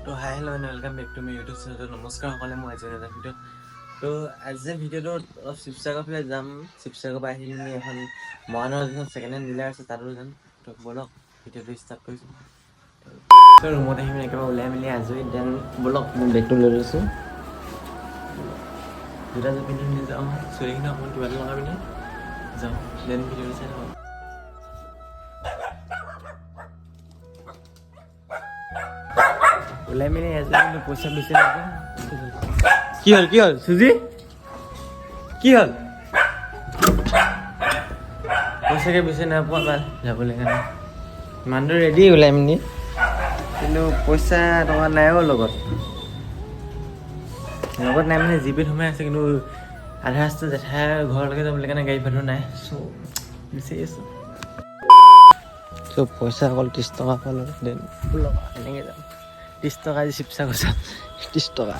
তো hi hello' and welcome back to my YouTube channel. নমস্কাৰ সকলে, মই আজি এটা ভিডিঅ'। তো আজি ভিডিঅ'টোত অলপ শিৱসাগৰ ফালে যাম। শিৱসাগৰ পৰা আহি পিনি এখন মৰাণৰ যিখন ছেকেণ্ড হেণ্ড ডিলাৰ আছে তাতো যাম। তো ব'লক ভিডিঅ'টো ষ্টাৰ্ট কৰিছোঁ। তো ৰুমত আহি পিনি একেবাৰে ওলাই মেলি আজৰি দেন ব'লক মই বেগটো লৈ লৈছোঁ। জোতা যোৰ পিন্ধি পিনি যাওঁ, চুলিখিনি অকণমান কিবা লগাই পিনি যাওঁ, দেন ভিডিঅ'টো চাই থাকক। ওলাই মেলি আজি কিন্তু পইচা বেছি লাগে। কি হ'ল চুজি কি হ'ল? পইচাকে বেছি নাপোৱা ভাল যাবলৈ কাৰণে মানুহটো ৰেডি ওলাই মেলি, কিন্তু পইচা টকা নাইও লগত নাই মানে জিপেত সোমাই আছে, কিন্তু আধা ৰাস্তা জেঠাই ঘৰলৈকে যাবলৈ কাৰণে গাড়ী ভাড়া নাই। চ' বিচাৰি আছোঁ। চ' পইচা অকল 30 টকা পালোঁ, দেন এনেকৈ যাম। 30 টকা আজি শিৱসাগৰ যাম, 30 টকা।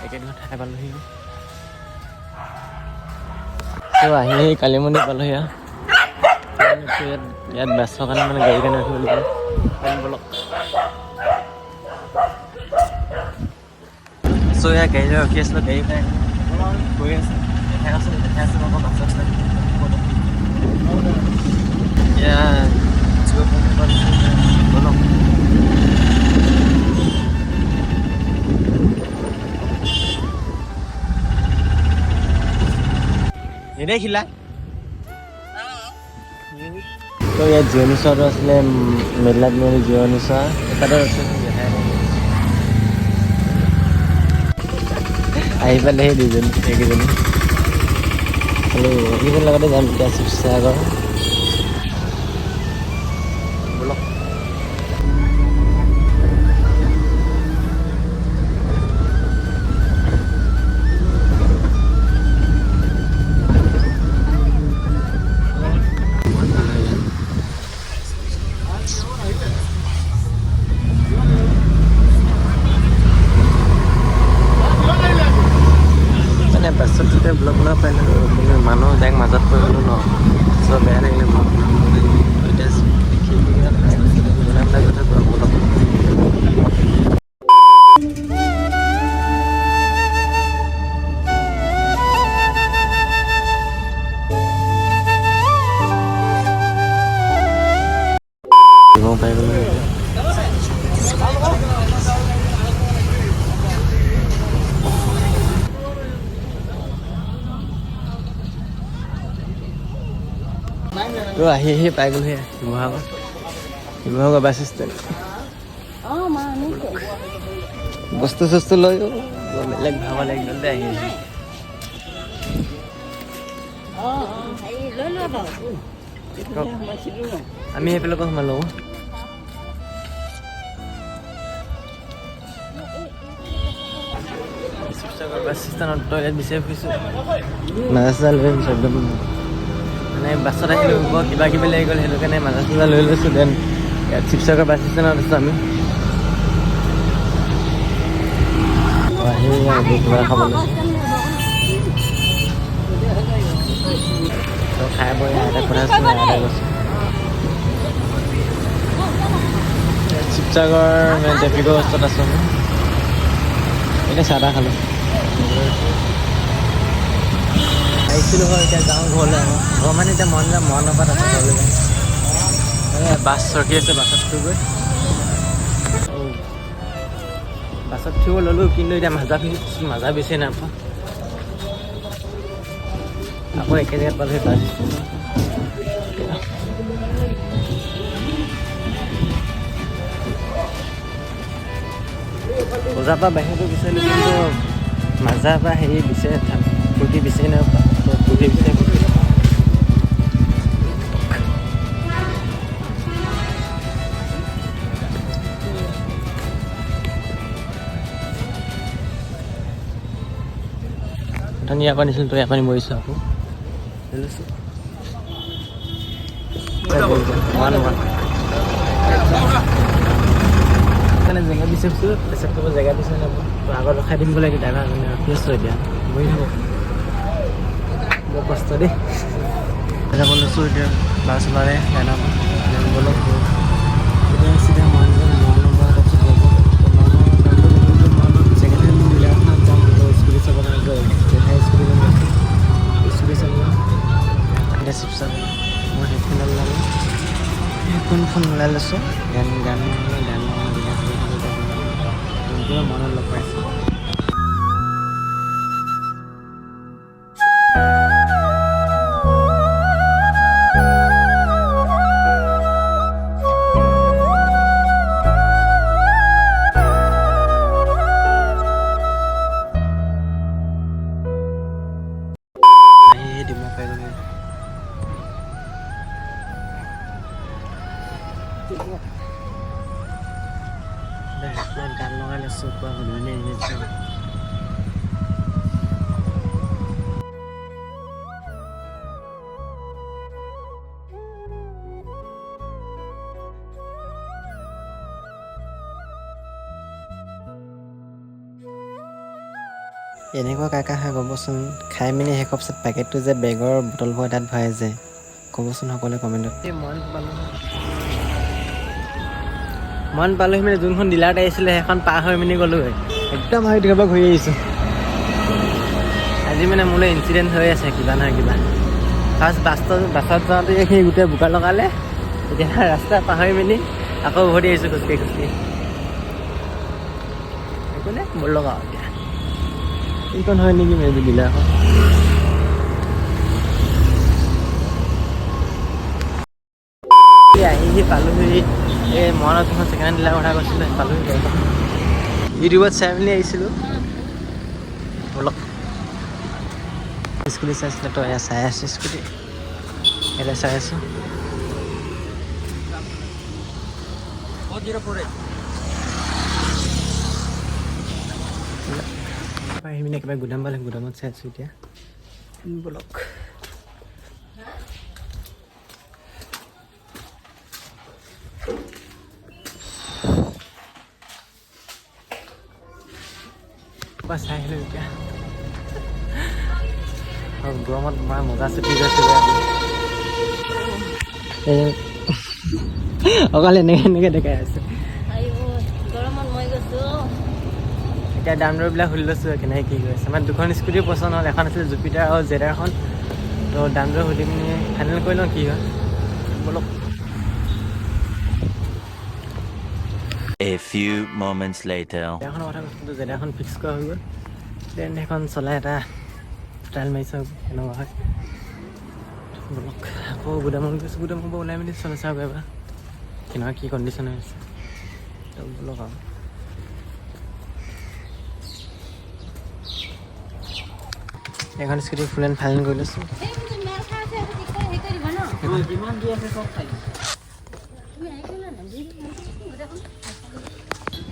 একেদিন ঠাই পালোহি। চ' আহি কালি মন্দিৰ পালোহি। ইয়াত বাছৰ কাৰণে মানে গাড়ীৰ কাৰণে ৰখিব লাগিব। ব'লক। চ' ইয়াত গাড়ীলৈ ৰখি আছিলোঁ, গাড়ী পাই গৈ আছে। দেখাই আছে আকৌ বাছত ব'লক। এনেই খিলা তো ইয়াত জিৰণি চোৱাটো আছিলে, মেদলাত মেলি জিৰণি চোৱা তাতে আছে। আহি পালে সেই দুজনী এইকেইজনী খালি এইকেইজনীৰ লগতে যাম এতিয়া শিৱসাগৰ। ব'লক। বাছত যেতিয়া ব্লগ বনাব পাৰিলোঁ, কিন্তু মানুহ ডাইৰেক্ট মাজত পৰি গ'লোঁ ন, চব বেয়া লাগিলে ব্লগ বনাবলৈ। এতিয়া বনাই কথা কোৱা ব্লগ। পাই গ'লোঁ তো আহি পাই গ'লোহি শিৱসাগৰ বাছ ষ্টেণ্ড। বস্তু চস্তু লৈ বেলেগ ভাব লাগি গ'ল দে। আমি সেইফালকে সোমালো। শিৱসাগৰ বাছ ষ্টেণ্ডত টয়লেট বিচাৰি ফুৰিছোঁ, মাজা চাজা লৈ আহিছোঁ একদম। মানে বাছত আহিলোঁ, বৰ কিবা কিবি লাগি গ'ল, সেইটো কাৰণে মাজা চাজা লৈ লৈছোঁ। দেন ইয়াত শিৱসাগৰ বাছ ষ্টেণ্ডত আছোঁ আমি। আহি কিবা খাব লৈছোঁ, খাই বৈ এটা কথা আছোঁ গৈছোঁ। শিৱসাগৰ মানে ট্ৰেফিকৰ ওচৰত আছোঁ আমি। এতিয়া চাহ তাহ খালোঁ, আহিছিলোঁ হয়। এতিয়া যাওঁ ঘৰলৈ। ঘৰ মানে এতিয়া মৰাণৰ পৰা তাতে ঘৰলৈ যাম। বাছ ৰখি আছে, বাছত উঠিবগৈ। বাছত উঠিব ল'লোঁ, কিন্তু এতিয়া মাজা বেছি নাপাওঁ। আকৌ একে জেগাত পালোঁ বাছ। বজাৰ পৰা বাহিৰতো বিচাৰিলোঁ, কিন্তু মাজাৰ পৰা হেৰি বিচাৰি ফূৰ্তি বিচাৰি নাপাওঁ। ফূৰ্তি বিচাৰি ইয়াৰ পৰা নিছিলোঁ, তো ইয়াৰ পৰা নিব আহিছোঁ আকৌ। মানে জেগা বিচাৰিছোঁ, পেচাব কৰিব জেগা বিচাৰি নাপাওঁ। তো আগত ৰখাই দিম বোলে ড্ৰাইভাৰ মানে ৰখি আছোঁ। এতিয়া বহি থাকোঁ, বৰ কষ্ট দেই। যাব লৈছোঁ এতিয়া বাছ ওলালে হেডফোন ওলাই লৈছোঁ গান মনত লগ পাইছোঁ গান লগাই লৈছোঁ পুৰা ধুনীয়া ইমেজ এনেকুৱা কাকা হয় ক'বচোন খাই মেলি শেষ হোৱাৰ পিছত পেকেটটো যে বেগৰ বটলবোৰ তাত ভৰাই যায় ক'বচোন সকলোৱে কমেণ্টত মন পালোহি মানে যোনখন ডিলাৰত আহিছিলে সেইখন পাৰ হৈ মেলি গ'লোগৈ একদম হৈ ধুনীয়াকৈ ঘূৰি আহিছোঁ আজি মানে মোলৈ ইঞ্চিডেণ্ট হৈ আছে কিবা নহয় কিবা ফাৰ্ষ্ট বাছত যাওঁতে এইখিনি গোটেই বোকা লগালে এতিয়া ৰাস্তা পাহৰি মেলি আকৌ উভতি আহিছোঁ খোজকাঢ়ি একো নাই মোৰ লগাওঁ এতিয়া এইখন হয় নেকি মেজি ডিলাৰখন আহি পালোহি এই মনত যোনখন ছেকেণ্ড হেণ্ড ডিলাৰ কথা কৈছিলোঁ পালোহি ইউটিউবত চাই মেলি আহিছিলোঁ অলপ স্কুটি চাইছিলে তো এয়া চাই আছোঁ স্কুটি এতিয়া চাই আছোঁ আহি পিনে কিবা গুদাম পালে গুদামত চাই আছোঁ এতিয়া বলক চাই আহিলোঁ এতিয়া গৰমত মাৰ মজা চুটি গৈছে অকল এনেকৈ দেখাই আছে এতিয়া দাম দৰবিলাক সুধি লৈছোঁ কেনেকৈ কি কৰিছে মানে দুখন স্কুটি পচন্দ হ'ল এখন আছিলে জুপিটাৰ আৰু জেডাৰখন তো দাম দৰ সুধি পিনি ফাইনেল কৰি লওঁ কি হয় বলক A few moments later. জেডাৰখনৰ কথা কৈছিলোঁ জেডাৰখন ফিক্স কৰা হৈ গ'ল দেন সেইখন চলাই এটা ষ্টাইল মাৰিছোঁ কেনেকুৱা হয় বলক আকৌ গুদামত গৈছোঁ গুদামৰ পৰা ওলাই মেলি চলাই চাওক এবাৰ কেনেকুৱা কি কণ্ডিশ্যন হৈ আছে তো বলক আৰু এখন স্কুটি ফুল এণ্ড ফাইনেল কৰি লৈছোঁ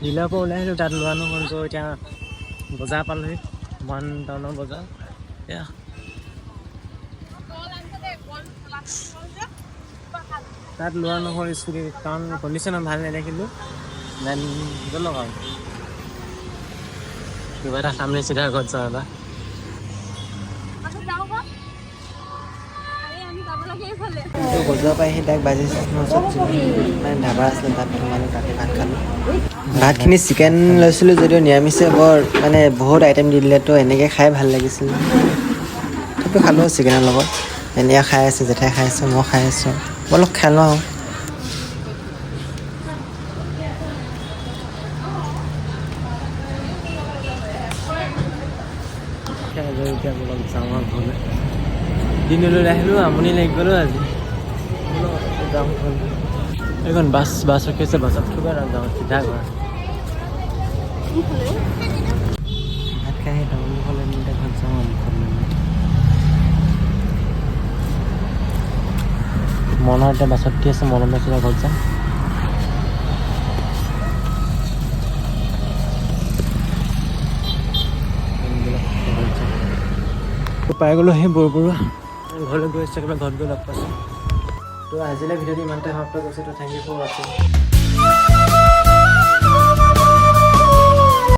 ডিলাৰ পৰা ওলাই আহিলোঁ তাত লোৱা নহ'ল তো এতিয়া বজাৰ পালোহি মৰাণ টাউনৰ বজাৰ এয়া তাত লোৱা নহ'ল স্কুটি কাৰণ কণ্ডিশ্যনত ভাল নেদেখিলোঁ দেন গ'লক আৰু কিবা এটা সামনে চিধা ঘৰত যাওঁ এবাৰ বজাৰ পৰা আহি তাক বাজিছে মানে ধাবা আছিলে তাত সোমালোঁ তাতে ভাত খালোঁ ভাতখিনি চিকেন লৈছিলোঁ যদিও নিৰামিষে বৰ মানে বহুত আইটেম দি দিলে তো এনেকৈ খাই ভাল লাগিছিল তথাপিও খালোঁ চিকেনৰ লগত এনেকৈ খাই আছে জেঠাই খাই আছে মই খাই আছোঁ অলপ খাই লওঁ এতিয়া অলপ যাওঁ আৰু ঘৰলৈ দিনলৈ আহিলোঁ আমনি লাগি গ'লোঁ আজি যাওঁ ঘৰলৈ এইখন বাছ ৰখি আছে বাছত থ'বা আৰু যাওঁ চিধা ঘৰ ভাত খাই আহি টাউন মুখলৈ এতিয়া ঘৰত যাওঁ মনৰ এতিয়া বাছত উঠি আছে মনৰ বাছত ঘৰত যাম পাই গ'লোঁ সেই বৰবৰুৱা ঘৰলৈ গৈ আছোঁ একেবাৰে ঘৰত গৈ লগ পাইছোঁ তো আজিলৈ ভিডিঅ'টো ইমানতে সমাপ্ত কৰিছোঁ তো থেংক ইউ ফৰ ৱাচিং